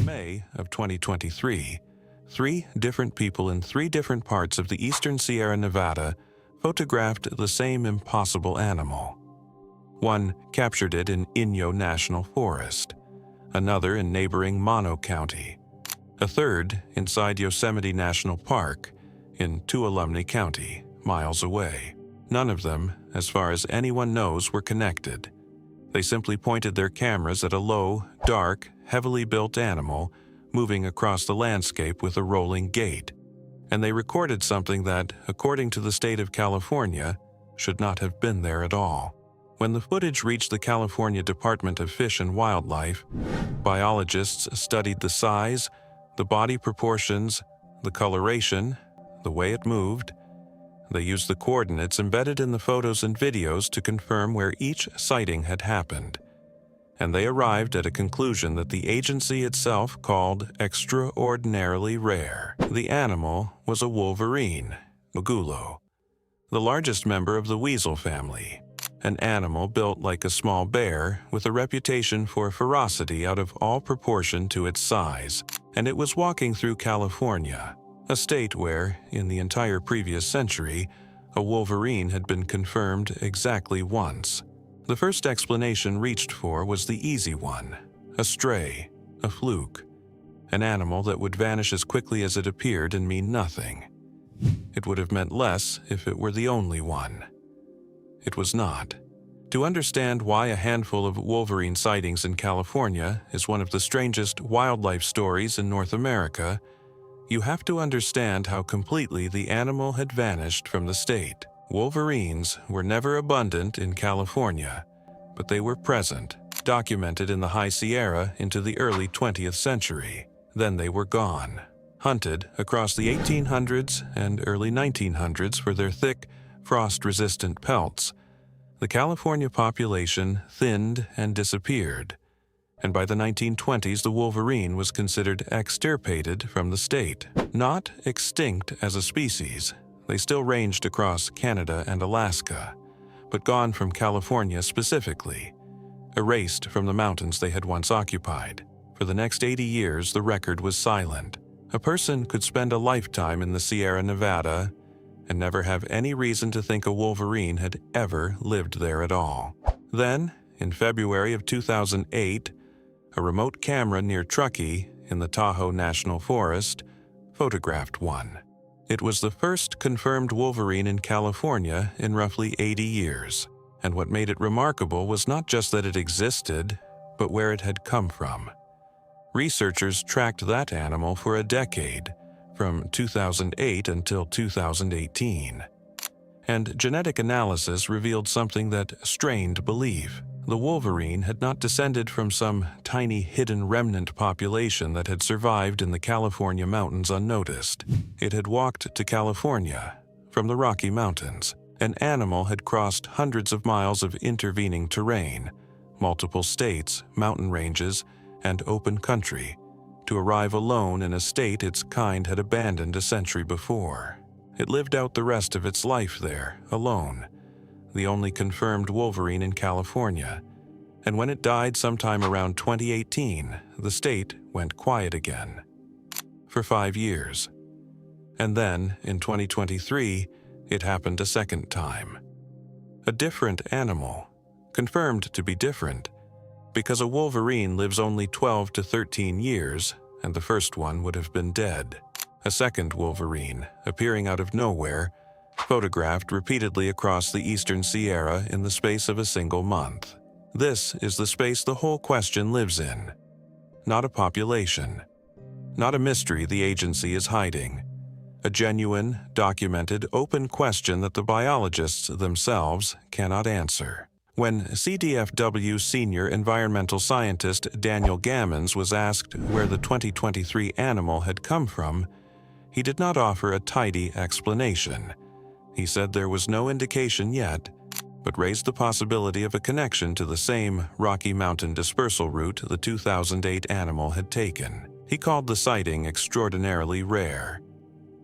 May of 2023, 3 different people in 3 different parts of the eastern Sierra Nevada photographed the same impossible animal. One captured it in Inyo National Forest, another in neighboring Mono County, a third inside Yosemite National Park in Tuolumne County, miles away. None of them, as far as anyone knows, were connected. They simply pointed their cameras at a low, dark, heavily built animal moving across the landscape with a rolling gait, and they recorded something that, according to the state of California, should not have been there at all. When the footage reached the California Department of Fish and Wildlife, biologists studied the size, the body proportions, the coloration, the way it moved. They used the coordinates embedded in the photos and videos to confirm where each sighting had happened, and they arrived at a conclusion that the agency itself called extraordinarily rare. The animal was a wolverine, Magulo, the largest member of the weasel family, an animal built like a small bear with a reputation for ferocity out of all proportion to its size, and it was walking through California, a state where, in the entire previous century, a wolverine had been confirmed exactly once. The first explanation reached for was the easy one: a stray, a fluke, an animal that would vanish as quickly as it appeared and mean nothing. It would have meant less if it were the only one. It was not. To understand why a handful of wolverine sightings in California is one of the strangest wildlife stories in North America, you have to understand how completely the animal had vanished from the state. Wolverines were never abundant in California, but they were present, documented in the High Sierra into the early 20th century. Then they were gone, hunted across the 1800s and early 1900s for their thick, frost-resistant pelts. The California population thinned and disappeared, and by the 1920s the wolverine was considered extirpated from the state. Not extinct as a species, they still ranged across Canada and Alaska, but gone from California specifically, erased from the mountains they had once occupied. For the next 80 years, the record was silent. A person could spend a lifetime in the Sierra Nevada and never have any reason to think a wolverine had ever lived there at all. Then, in February of 2008, a remote camera near Truckee in the Tahoe National Forest photographed one. It was the first confirmed wolverine in California in roughly 80 years, and what made it remarkable was not just that it existed, but where it had come from. Researchers tracked that animal for a decade, from 2008 until 2018. And genetic analysis revealed something that strained belief. The wolverine had not descended from some tiny hidden remnant population that had survived in the California mountains unnoticed. It had walked to California from the Rocky Mountains. An animal had crossed hundreds of miles of intervening terrain, multiple states, mountain ranges, and open country, to arrive alone in a state its kind had abandoned a century before. It lived out the rest of its life there, alone, the only confirmed wolverine in California, and when it died sometime around 2018, the state went quiet again. For 5 years. And then, in 2023, it happened a second time. A different animal, confirmed to be different, because a wolverine lives only 12 to 13 years, and the first one would have been dead. A second wolverine, appearing out of nowhere, photographed repeatedly across the eastern Sierra in the space of a single month. This is the space the whole question lives in. Not a population. Not a mystery the agency is hiding. A genuine, documented, open question that the biologists themselves cannot answer. When CDFW senior environmental scientist Daniel Gammons was asked where the 2023 animal had come from, he did not offer a tidy explanation. He said there was no indication yet, but raised the possibility of a connection to the same Rocky Mountain dispersal route the 2008 animal had taken. He called the sighting extraordinarily rare,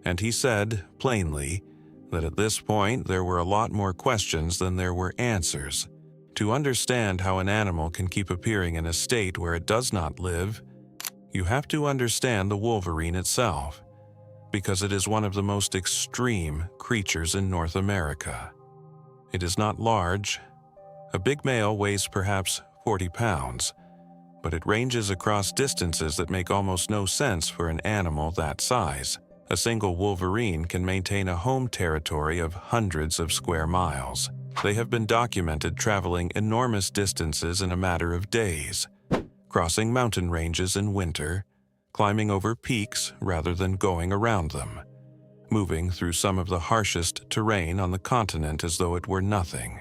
and he said, plainly, that at this point there were a lot more questions than there were answers. To understand how an animal can keep appearing in a state where it does not live, You have to understand the wolverine itself, because it is one of the most extreme creatures in North America. It is not large. A big male weighs perhaps 40 pounds, but it ranges across distances that make almost no sense for an animal that size. A single wolverine can maintain a home territory of hundreds of square miles. They have been documented traveling enormous distances in a matter of days, crossing mountain ranges in winter, climbing over peaks rather than going around them, moving through some of the harshest terrain on the continent as though it were nothing.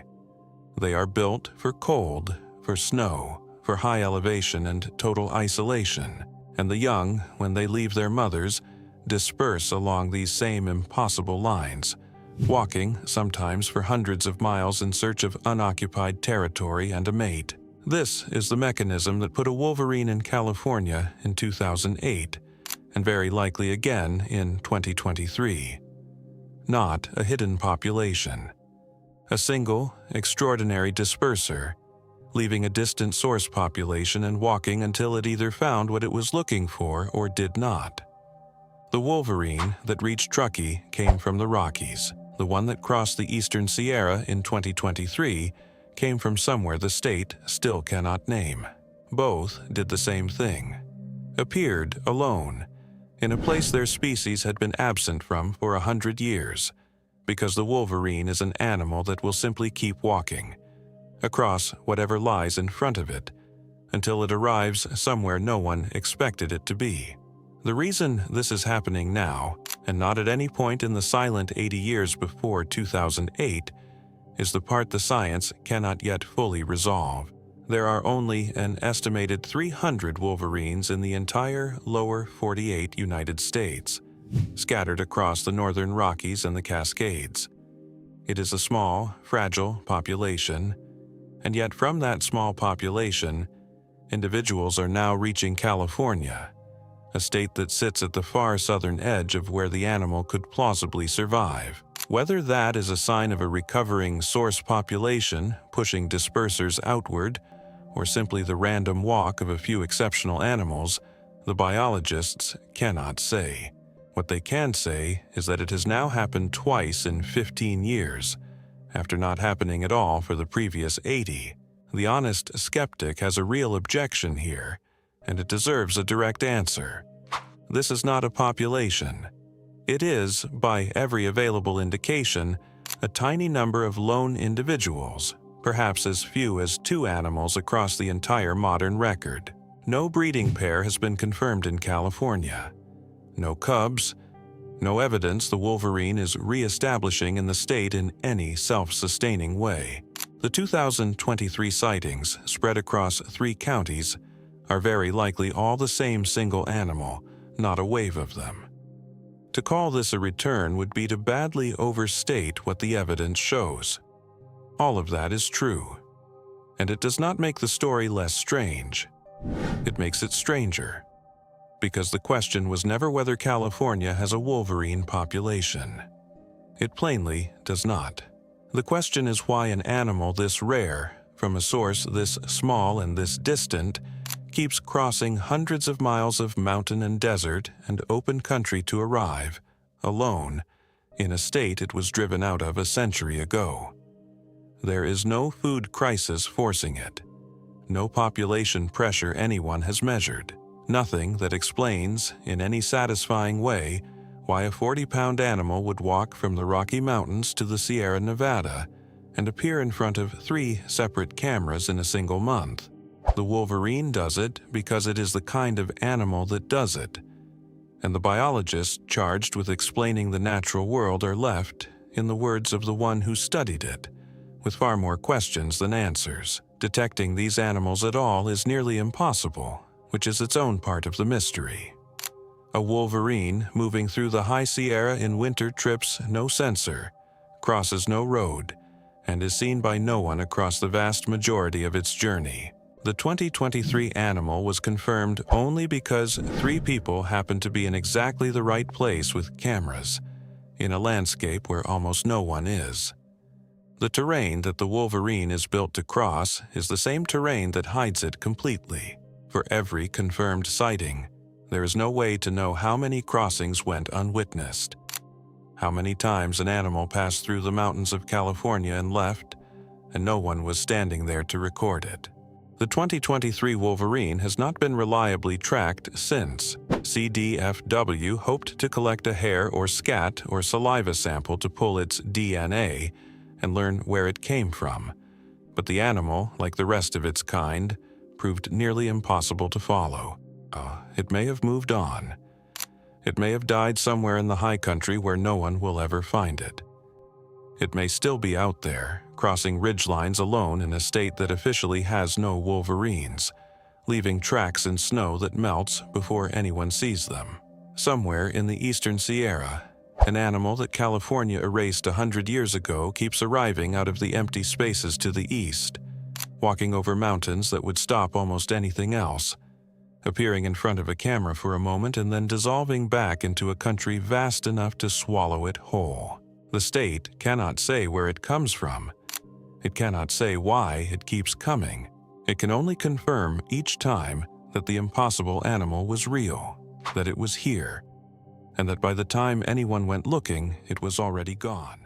They are built for cold, for snow, for high elevation and total isolation, and the young, when they leave their mothers, disperse along these same impossible lines, walking sometimes for hundreds of miles in search of unoccupied territory and a mate. This is the mechanism that put a wolverine in California in 2008, and very likely again in 2023. Not a hidden population. A single, extraordinary disperser, leaving a distant source population and walking until it either found what it was looking for or did not. The wolverine that reached Truckee came from the Rockies. The one that crossed the Eastern Sierra in 2023 came from somewhere the state still cannot name. Both did the same thing. Appeared alone, in a place their species had been absent from for 100 years, because the wolverine is an animal that will simply keep walking, across whatever lies in front of it, until it arrives somewhere no one expected it to be. The reason this is happening now, and not at any point in the silent 80 years before 2008, is the part the science cannot yet fully resolve. There are only an estimated 300 wolverines in the entire lower 48 United States, scattered across the northern Rockies and the Cascades. It is a small, fragile population, and yet from that small population, individuals are now reaching California, a state that sits at the far southern edge of where the animal could plausibly survive. Whether that is a sign of a recovering source population pushing dispersers outward, or simply the random walk of a few exceptional animals, the biologists cannot say. What they can say is that it has now happened twice in 15 years, after not happening at all for the previous 80. The honest skeptic has a real objection here, and it deserves a direct answer. This is not a population. It is, by every available indication, a tiny number of lone individuals, perhaps as few as 2 animals across the entire modern record. No breeding pair has been confirmed in California. No cubs, no evidence the wolverine is re-establishing in the state in any self-sustaining way. The 2023 sightings, spread across 3 counties, are very likely all the same single animal, not a wave of them. To call this a return would be to badly overstate what the evidence shows. All of that is true, and it does not make the story less strange. It makes it stranger, because the question was never whether California has a wolverine population. It plainly does not. The question is why an animal this rare, from a source this small and this distant, keeps crossing hundreds of miles of mountain and desert and open country to arrive, alone, in a state it was driven out of a century ago. There is no food crisis forcing it, no population pressure anyone has measured, nothing that explains, in any satisfying way, why a 40-pound animal would walk from the Rocky Mountains to the Sierra Nevada and appear in front of 3 separate cameras in a single month. The wolverine does it because it is the kind of animal that does it, and the biologists charged with explaining the natural world are left, in the words of the one who studied it, with far more questions than answers. Detecting these animals at all is nearly impossible, which is its own part of the mystery. A wolverine moving through the High Sierra in winter trips no sensor, crosses no road, and is seen by no one across the vast majority of its journey. The 2023 animal was confirmed only because 3 people happened to be in exactly the right place with cameras, in a landscape where almost no one is. The terrain that the wolverine is built to cross is the same terrain that hides it completely. For every confirmed sighting, there is no way to know how many crossings went unwitnessed, how many times an animal passed through the mountains of California and left, and no one was standing there to record it. The 2023 Wolverine has not been reliably tracked since. CDFW hoped to collect a hair or scat or saliva sample to pull its DNA and learn where it came from, but the animal, like the rest of its kind, proved nearly impossible to follow. It may have moved on. It may have died somewhere in the high country where no one will ever find it. It may still be out there, crossing ridgelines alone in a state that officially has no wolverines, leaving tracks in snow that melts before anyone sees them. Somewhere in the eastern Sierra, an animal that California erased 100 years ago keeps arriving out of the empty spaces to the east, walking over mountains that would stop almost anything else, appearing in front of a camera for a moment and then dissolving back into a country vast enough to swallow it whole. The state cannot say where it comes from. It cannot say why it keeps coming. It can only confirm each time that the impossible animal was real, that it was here, and that by the time anyone went looking, it was already gone.